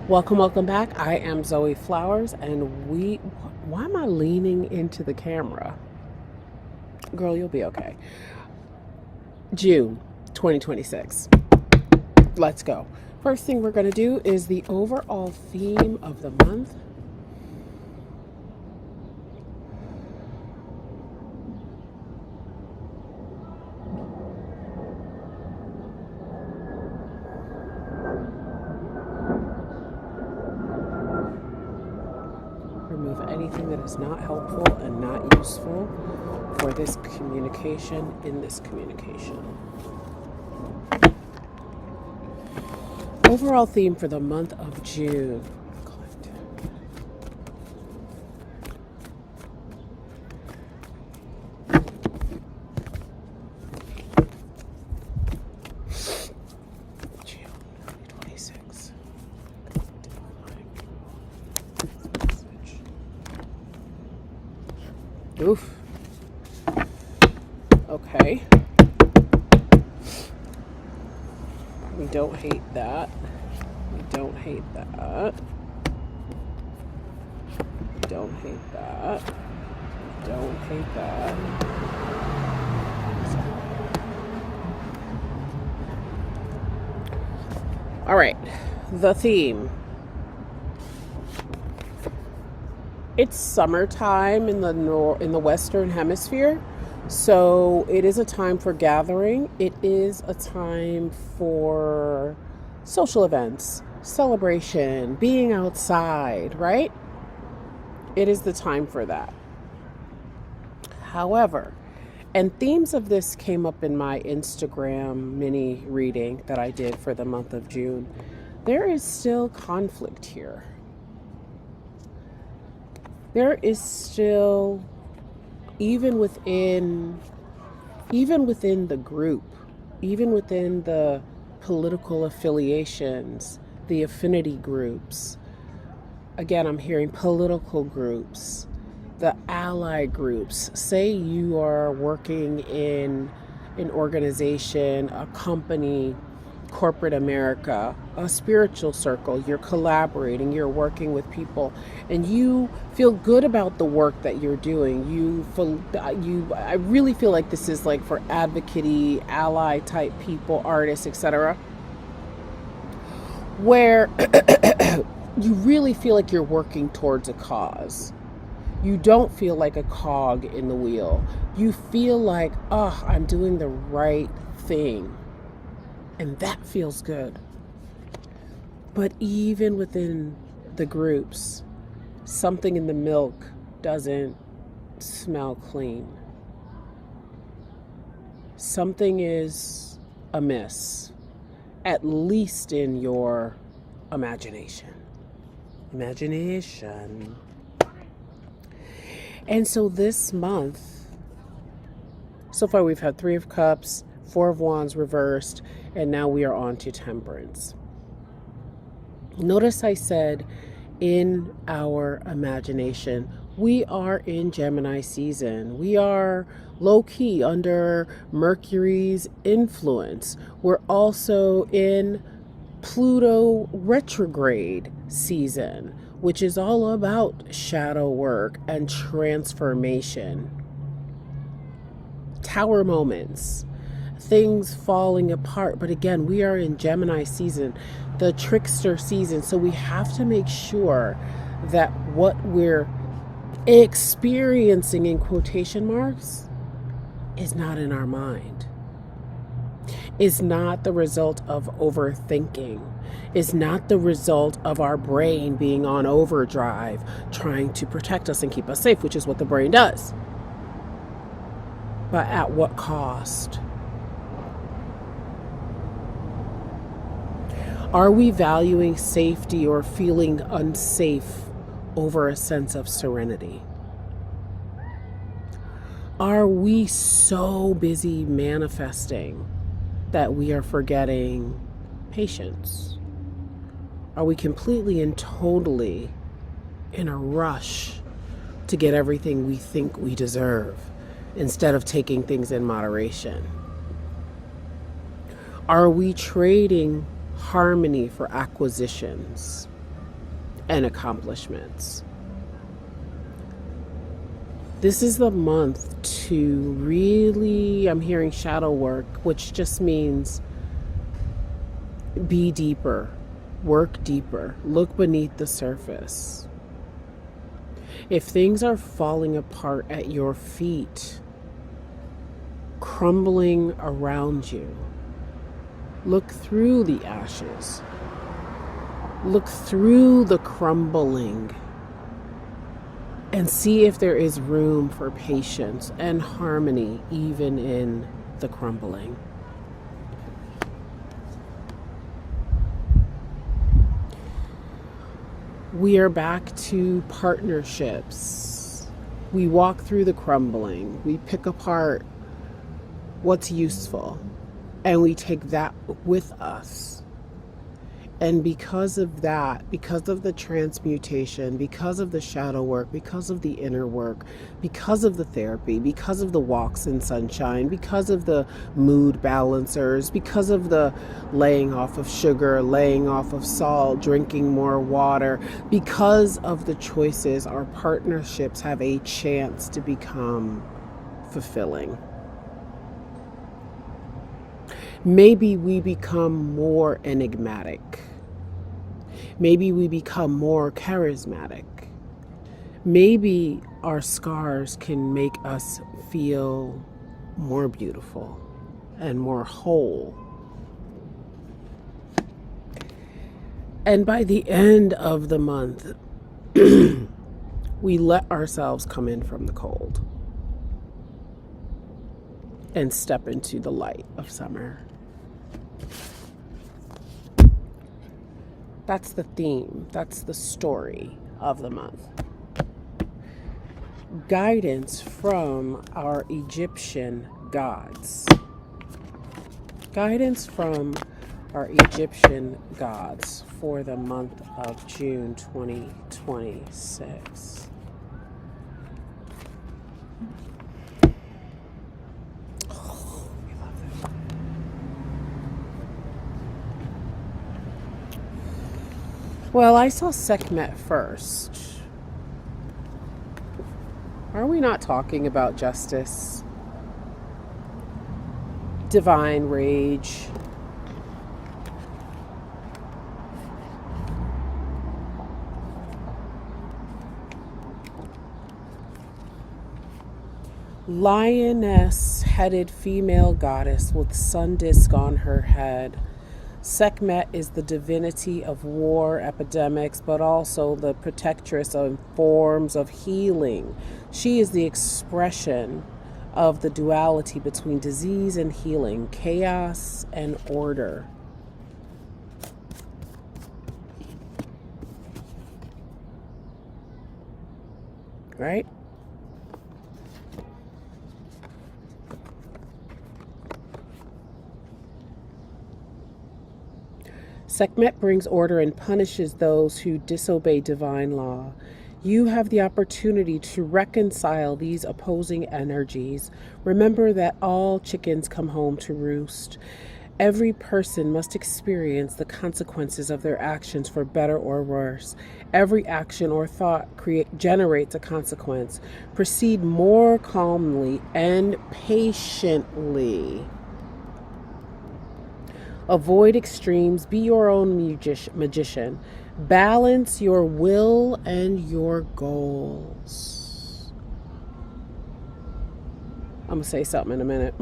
Welcome back. I am Zoe Flowers, and why am I leaning into the camera? Girl, you'll be okay. June 2026. Let's go. First thing we're going to do is the overall theme of the month. Remove anything that is not helpful and not useful for this communication in this communication. Overall theme for the month of June. June 2026. Oof. Okay. We don't hate that. We don't hate that. We don't hate that. We don't hate that. All right. The theme. It's summertime in the Western Hemisphere. So it is a time for gathering. It is a time for social events, celebration, being outside, right? It is the time for that. However, and themes of this came up in my Instagram mini reading that I did for the month of June. There is still conflict here. There is still, even within the group, even within the political affiliations, the affinity groups. Again, I'm hearing political groups, the ally groups. Say you are working in an organization, a company, corporate America, a spiritual circle, you're collaborating, you're working with people, and you feel good about the work that you're doing. I really feel like this is like for advocate-y, ally type people, artists, etc., where you really feel like you're working towards a cause. You don't feel like a cog in the wheel. You feel like, oh, I'm doing the right thing. And that feels good. But even within the groups, something in the milk doesn't smell clean. Something is amiss, at least in your imagination. And so this month, so far we've had 3 of Cups, 4 of Wands reversed, and now we are on to Temperance. Notice I said in our imagination, we are in Gemini season. We are low-key under Mercury's influence. We're also in Pluto retrograde season, which is all about shadow work and transformation. Tower moments, things falling apart. But again, we are in Gemini season, the trickster season. So we have to make sure that what we're experiencing, in quotation marks, is not in our mind, is not the result of overthinking, is not the result of our brain being on overdrive, trying to protect us and keep us safe, which is what the brain does. But at what cost? Are we valuing safety or feeling unsafe over a sense of serenity? Are we so busy manifesting that we are forgetting patience? Are we completely and totally in a rush to get everything we think we deserve instead of taking things in moderation? Are we trading harmony for acquisitions? and accomplishments. This is the month to really, I'm hearing shadow work, which just means be deeper, work deeper, look beneath the surface. If things are falling apart at your feet, crumbling around you, look through the ashes, look through the crumbling, and see if there is room for patience and harmony even in the crumbling. We are back to partnerships. We walk through the crumbling. We pick apart what's useful, and we take that with us. And because of that, because of the transmutation, because of the shadow work, because of the inner work, because of the therapy, because of the walks in sunshine, because of the mood balancers, because of the laying off of sugar, laying off of salt, drinking more water, because of the choices, our partnerships have a chance to become fulfilling. Maybe we become more enigmatic. Maybe we become more charismatic. Maybe our scars can make us feel more beautiful and more whole. And by the end of the month, we let ourselves come in from the cold and step into the light of summer. That's the theme. That's the story of the month. Guidance from our Egyptian gods. Guidance from our Egyptian gods for the month of June 2026. Oh, we love that. Well, I saw Sekhmet first. Are we not talking about justice? Divine rage. Lioness-headed female goddess with sun disk on her head. Sekhmet is the divinity of war, epidemics, but also the protectress of forms of healing. She is the expression of the duality between disease and healing, chaos and order. Right? Sekhmet brings order and punishes those who disobey divine law. You have the opportunity to reconcile these opposing energies. Remember that all chickens come home to roost. Every person must experience the consequences of their actions, for better or worse. Every action or thought generates a consequence. Proceed more calmly and patiently. Avoid extremes. Be your own magician. Balance your will and your goals. I'm going to say something in a minute.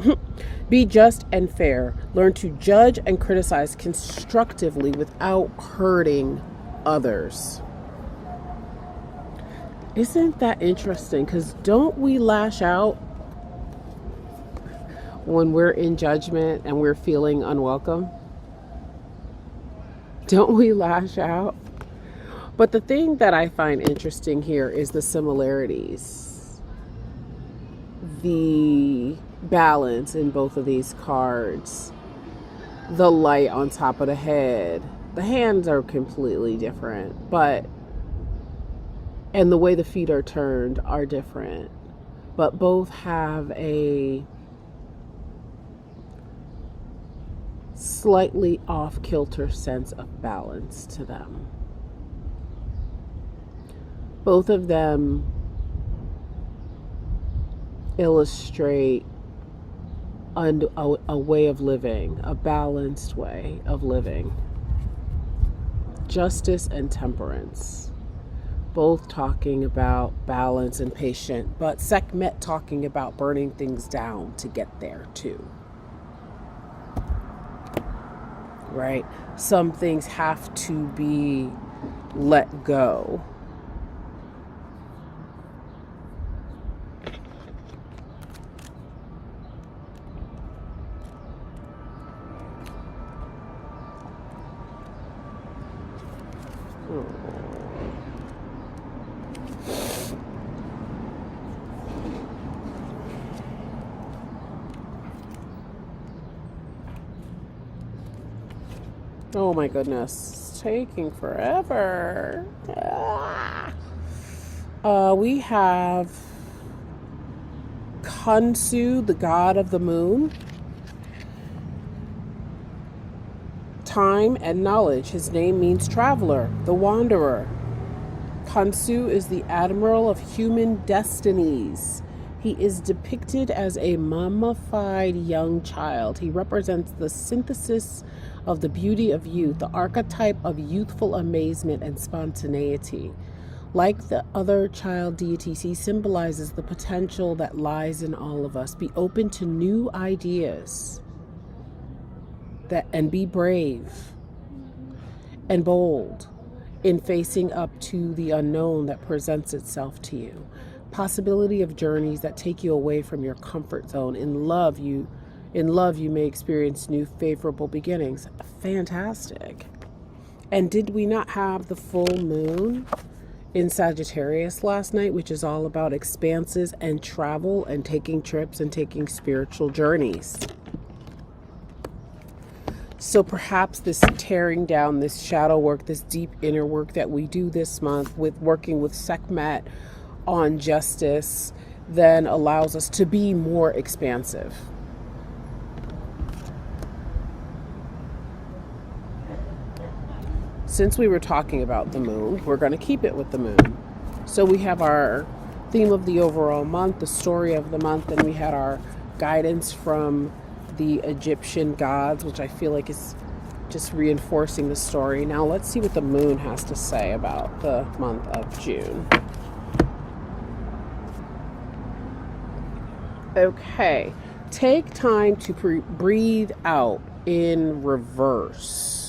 Be just and fair. Learn to judge and criticize constructively without hurting others. Isn't that interesting? Because don't we lash out when we're in judgment and we're feeling unwelcome? Don't we lash out? But the thing that I find interesting here is the similarities, the balance in both of these cards, the light on top of the head. The hands are completely different, and the way the feet are turned are different, but both have a slightly off-kilter sense of balance to them. Both of them illustrate a way of living, a balanced way of living. Justice and temperance, both talking about balance and patience, but Sekhmet talking about burning things down to get there too. Right? Some things have to be let go. Oh my goodness, it's taking forever. We have Khonsu, the god of the moon, time and knowledge. His name means traveler, the wanderer. Khonsu is the admiral of human destinies. He is depicted as a mummified young child. He represents the synthesis of the beauty of youth, the archetype of youthful amazement and spontaneity. Like the other child deities, he symbolizes the potential that lies in all of us. Be open to new ideas and be brave and bold in facing up to the unknown that presents itself to you. Possibility of journeys that take you away from your comfort zone. In love, you may experience new favorable beginnings. Fantastic. And did we not have the full moon in Sagittarius last night, which is all about expanses and travel and taking trips and taking spiritual journeys? So perhaps this tearing down, this shadow work, this deep inner work that we do this month with working with Sekhmet on justice then allows us to be more expansive. Since we were talking about the moon, we're going to keep it with the moon. So we have our theme of the overall month, the story of the month, and we had our guidance from the Egyptian gods, which I feel like is just reinforcing the story. Now let's see what the moon has to say about the month of June. Okay, take time to breathe out in reverse.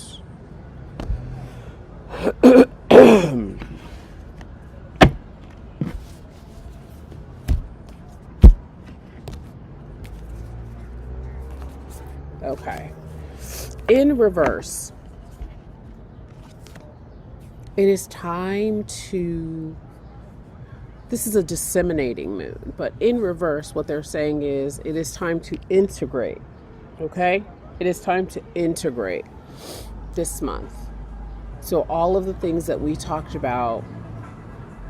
Okay. In reverse, it is time to, this is a disseminating moon, but in reverse, what they're saying is it is time to integrate. Okay? It is time to integrate this month. So all of the things that we talked about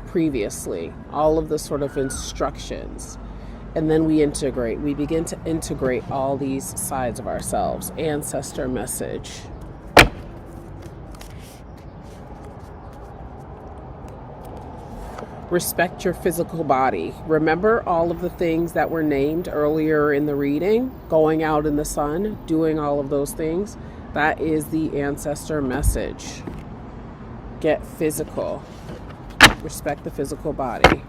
previously, all of the sort of instructions, and then we integrate. We begin to integrate all these sides of ourselves. Ancestor message. Respect your physical body. Remember all of the things that were named earlier in the reading? Going out in the sun, doing all of those things. That is the ancestor message. Get physical. Respect the physical body.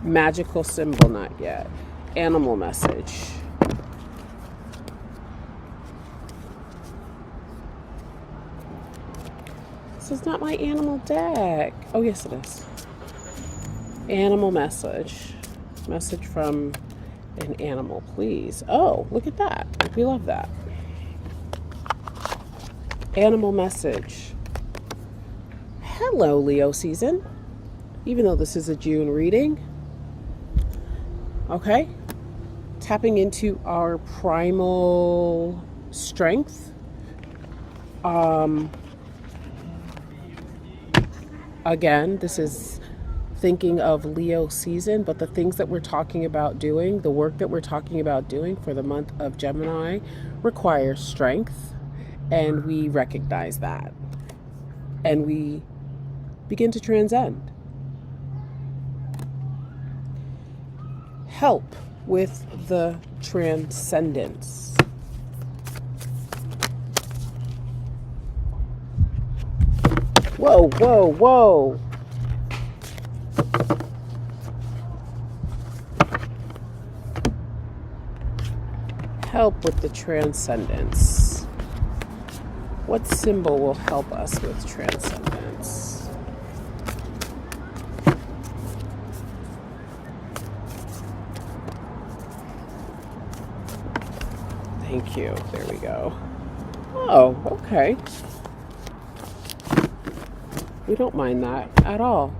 Magical symbol, not yet. Animal message. This is not my animal deck. Oh, yes, it is. Animal message. Message from an animal, please. Oh, look at that. We love that. Animal message. Hello, Leo season. Even though this is a June reading. Okay. Tapping into our primal strength. Again, this is thinking of Leo season, but the things that we're talking about doing, the work that we're talking about doing for the month of Gemini requires strength, and we recognize that. And we begin to transcend. Help with the transcendence. Whoa, whoa, whoa. Help with the transcendence. What symbol will help us with transcendence? Thank you. There we go. Oh, okay. We don't mind that at all.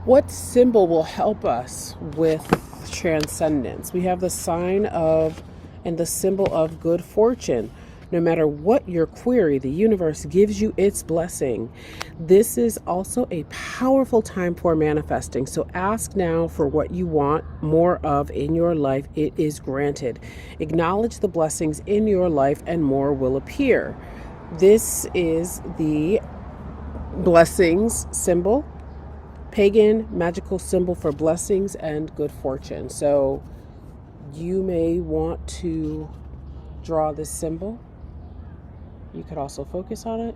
What symbol will help us with transcendence? We have the sign of and the symbol of good fortune. No matter what your query, the universe gives you its blessing. This is also a powerful time for manifesting. So ask now for what you want more of in your life. It is granted. Acknowledge the blessings in your life and more will appear. This is the blessings symbol, pagan magical symbol for blessings and good fortune. So you may want to draw this symbol. You could also focus on it.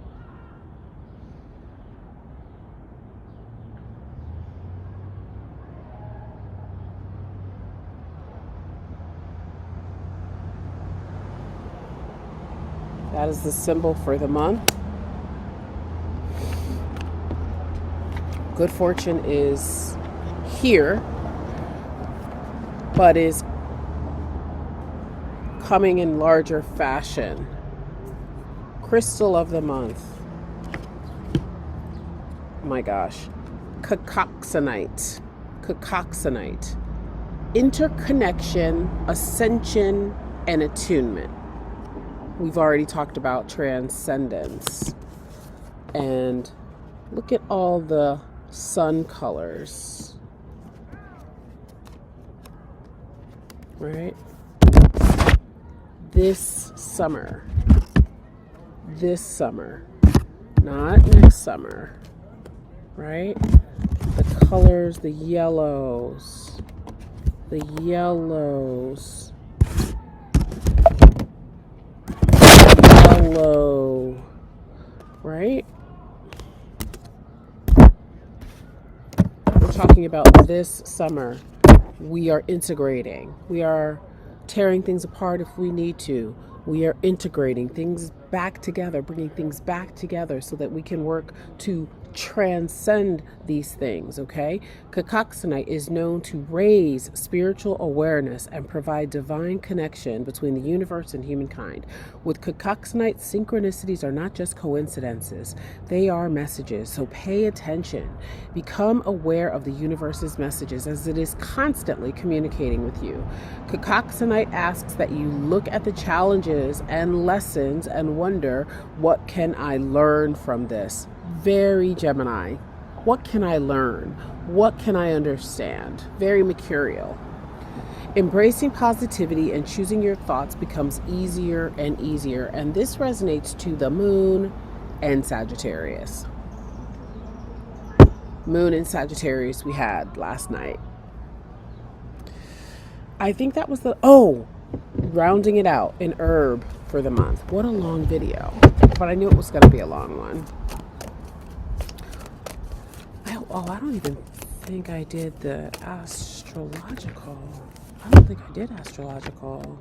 That is the symbol for the month. Good fortune is here, but is coming in larger fashion. Crystal of the month. Oh my gosh. Cacoxenite. Cacoxenite. Interconnection, ascension, and attunement. We've already talked about transcendence. And look at all the sun colors. Right? This summer, not next summer, right? The colors, the yellows, yellow, right? We're talking about this summer. We are integrating. We are tearing things apart if we need to. We are integrating things back together, bringing things back together so that we can work to transcend these things, okay? Cacoxenite is known to raise spiritual awareness and provide divine connection between the universe and humankind. With cacoxenite, synchronicities are not just coincidences, they are messages. So pay attention. Become aware of the universe's messages as it is constantly communicating with you. Cacoxenite asks that you look at the challenges and lessons and wonder, what can I learn from this? Very Gemini. What can I learn? What can I understand? Very Mercurial. Embracing positivity and choosing your thoughts becomes easier and easier. And this resonates to the moon and Sagittarius. Moon and Sagittarius we had last night. I think that was rounding it out, an herb for the month. What a long video. But I knew it was going to be a long one. I don't even think I did the astrological. I don't think I did astrological.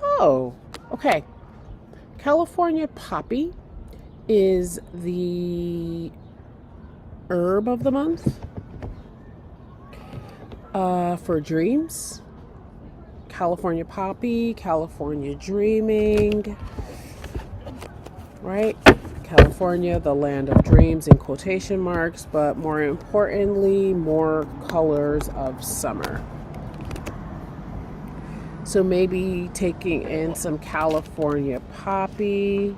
Oh, okay. California poppy is the herb of the month for dreams. California poppy, California dreaming, right? California, the land of dreams in quotation marks, but more importantly, more colors of summer. So maybe taking in some California poppy.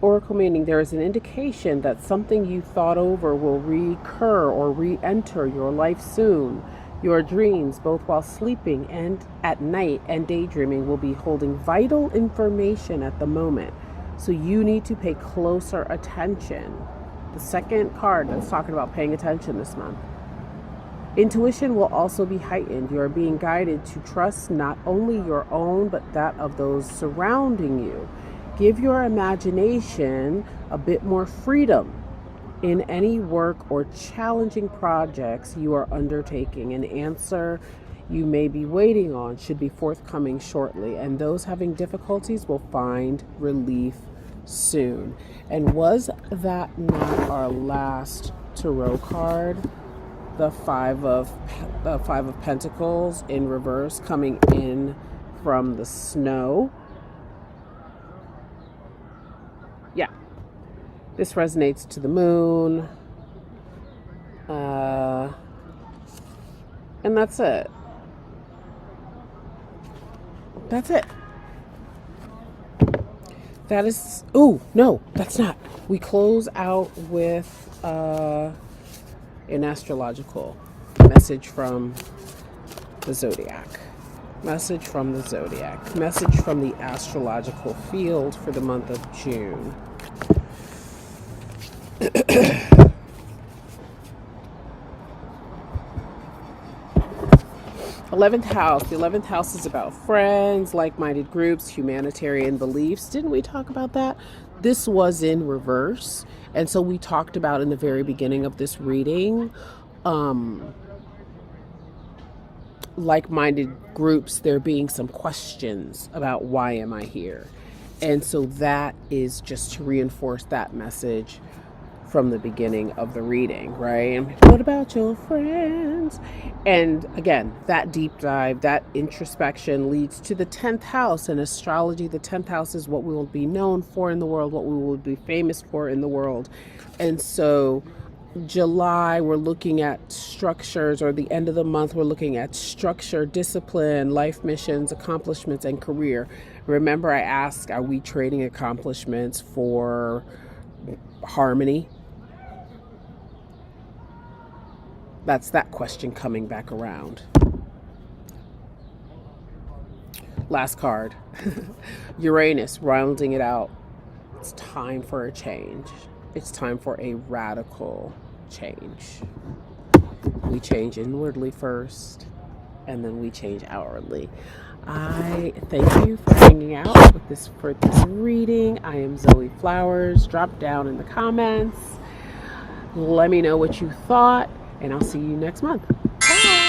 Oracle meaning there is an indication that something you thought over will recur or re-enter your life soon. Your dreams, both while sleeping and at night and daydreaming, will be holding vital information at the moment. So you need to pay closer attention. The second card that's talking about paying attention this month. Intuition will also be heightened. You are being guided to trust not only your own, but that of those surrounding you. Give your imagination a bit more freedom in any work or challenging projects you are undertaking. An answer you may be waiting on should be forthcoming shortly, and those having difficulties will find relief soon. And was that not our last tarot card? The Five of Pentacles in reverse, coming in from the snow. Yeah, this resonates to the moon, and that's it. That's it. That is. Oh no, that's not. We close out with an astrological message from the zodiac. Message from the zodiac. Message from the astrological field for the month of June. 11th house. The 11th house is about friends, like-minded groups, humanitarian beliefs. Didn't we talk about that? This was in reverse. And so we talked about in the very beginning of this reading, like-minded groups, there being some questions about why am I here? And so that is just to reinforce that message from the beginning of the reading, right? And what about your friends? And again, that deep dive, that introspection leads to the 10th house. In astrology, the 10th house is what we will be known for in the world, what we will be famous for in the world. And so July, we're looking at structures, or the end of the month, we're looking at structure, discipline, life missions, accomplishments, and career. Remember, I asked, are we trading accomplishments for harmony? That's that question coming back around. Last card. Uranus, rounding it out. It's time for a change. It's time for a radical change. We change inwardly first, and then we change outwardly. I thank you for hanging out with this reading. I am Zoe Flowers. Drop down in the comments. Let me know what you thought, and I'll see you next month. Bye.